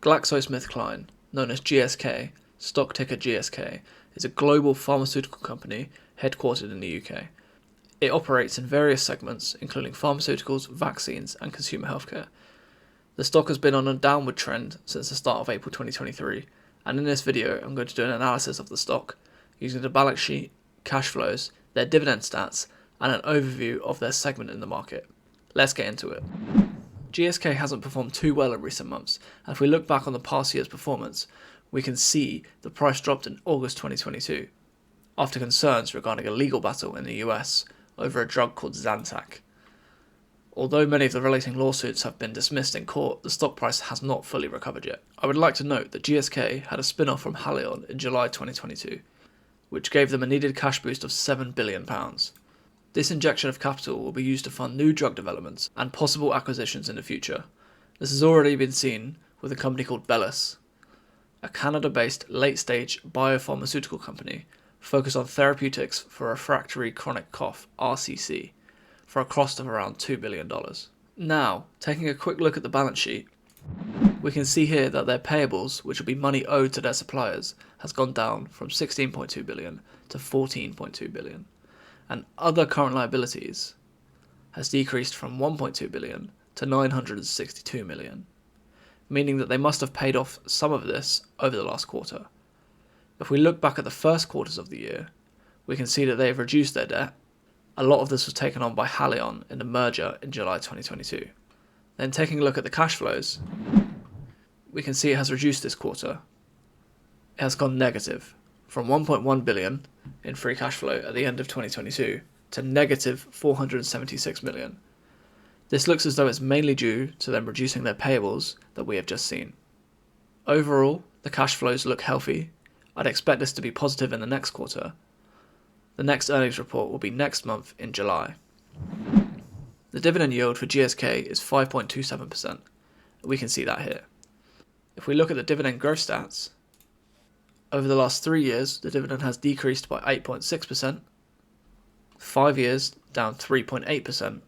GlaxoSmithKline, known as GSK, stock ticker GSK, is a global pharmaceutical company headquartered in the UK. It operates in various segments, including pharmaceuticals, vaccines, and consumer healthcare. The stock has been on a downward trend since the start of April 2023, and in this video I'm going to do an analysis of the stock using the balance sheet, cash flows, their dividend stats, and an overview of their segment in the market. Let's get into it. GSK hasn't performed too well in recent months, and if we look back on the past year's performance, we can see the price dropped in August 2022, after concerns regarding a legal battle in the US over a drug called Zantac. Although many of the relating lawsuits have been dismissed in court, the stock price has not fully recovered yet. I would like to note that GSK had a spin-off from Haleon in July 2022, which gave them a needed cash boost of £7 billion. This injection of capital will be used to fund new drug developments and possible acquisitions in the future. This has already been seen with a company called Bellis, a Canada-based late-stage biopharmaceutical company focused on therapeutics for refractory chronic cough, RCC, for a cost of around $2 billion. Now, taking a quick look at the balance sheet, we can see here that their payables, which will be money owed to their suppliers, has gone down from $16.2 billion to $14.2 billion. And other current liabilities has decreased from $1.2 billion to $962 million, meaning that they must have paid off some of this over the last quarter. If we look back at the first quarters of the year, we can see that they have reduced their debt. A lot of this was taken on by Haleon in the merger in July 2022. Then taking a look at the cash flows, we can see it has reduced this quarter. It has gone negative from $1.1 billion in free cash flow at the end of 2022 to negative $476 million. This looks as though it's mainly due to them reducing their payables that we have just seen. Overall, the cash flows look healthy. I'd expect this to be positive in the next quarter. The next earnings report will be next month in July. The dividend yield for GSK is 5.27%. We can see that here. If we look at the dividend growth stats, over the last 3 years, the dividend has decreased by 8.6%, 5 years down 3.8%,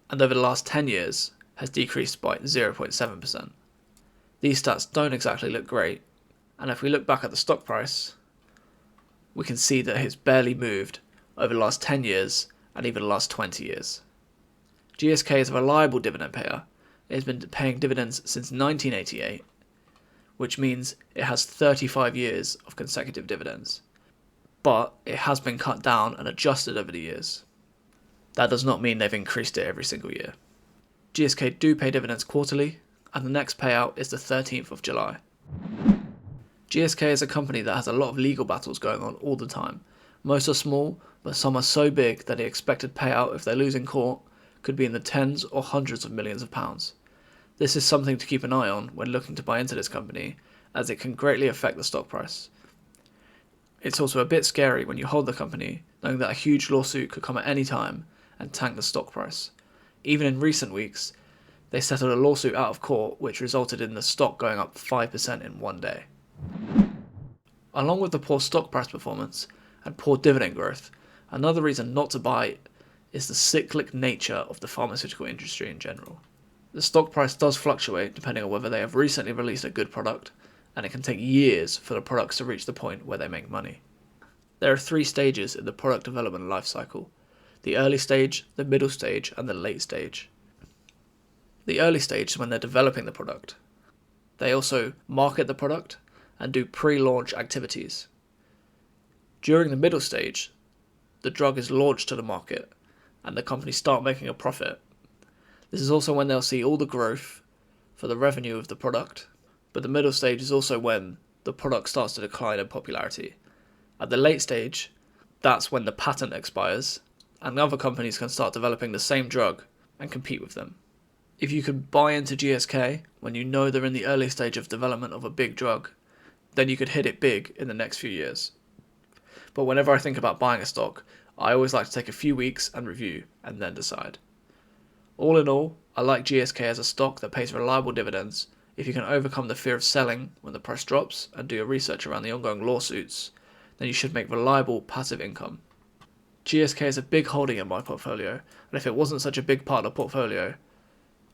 and over the last 10 years has decreased by 0.7%. These stats don't exactly look great, and if we look back at the stock price, we can see that it's barely moved over the last 10 years and even the last 20 years. GSK is a reliable dividend payer. It has been paying dividends since 1988, which means it has 35 years of consecutive dividends. But it has been cut down and adjusted over the years. That does not mean they've increased it every single year. GSK do pay dividends quarterly, and the next payout is the 13th of July. GSK is a company that has a lot of legal battles going on all the time. Most are small, but some are so big that the expected payout if they lose in court could be in the tens or hundreds of millions of pounds. This is something to keep an eye on when looking to buy into this company, as it can greatly affect the stock price. It's also a bit scary when you hold the company, knowing that a huge lawsuit could come at any time and tank the stock price. Even in recent weeks, they settled a lawsuit out of court which resulted in the stock going up 5% in one day. Along with the poor stock price performance and poor dividend growth, another reason not to buy is the cyclic nature of the pharmaceutical industry in general. The stock price does fluctuate depending on whether they have recently released a good product, and it can take years for the products to reach the point where they make money. There are 3 stages in the product development life cycle: the early stage, the middle stage, and the late stage. The early stage is when they're developing the product. They also market the product and do pre-launch activities. During the middle stage, the drug is launched to the market and the company start making a profit. This is also when they'll see all the growth for the revenue of the product, but the middle stage is also when the product starts to decline in popularity. At the late stage, that's when the patent expires and other companies can start developing the same drug and compete with them. If you could buy into GSK when you know they're in the early stage of development of a big drug, then you could hit it big in the next few years. But whenever I think about buying a stock, I always like to take a few weeks and review and then decide. All in all, I like GSK as a stock that pays reliable dividends. If you can overcome the fear of selling when the price drops and do your research around the ongoing lawsuits, then you should make reliable passive income. GSK is a big holding in my portfolio, and if it wasn't such a big part of the portfolio,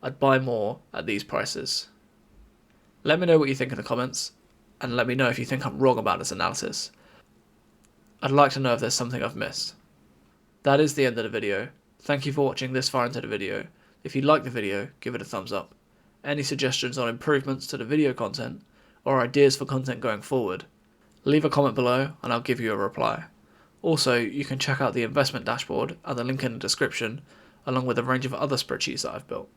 I'd buy more at these prices. Let me know what you think in the comments, and let me know if you think I'm wrong about this analysis. I'd like to know if there's something I've missed. That is the end of the video. Thank you for watching this far into the video. If you like the video, give it a thumbs up. Any suggestions on improvements to the video content, or ideas for content going forward, leave a comment below and I'll give you a reply. Also, you can check out the investment dashboard and the link in the description, along with a range of other spreadsheets that I've built.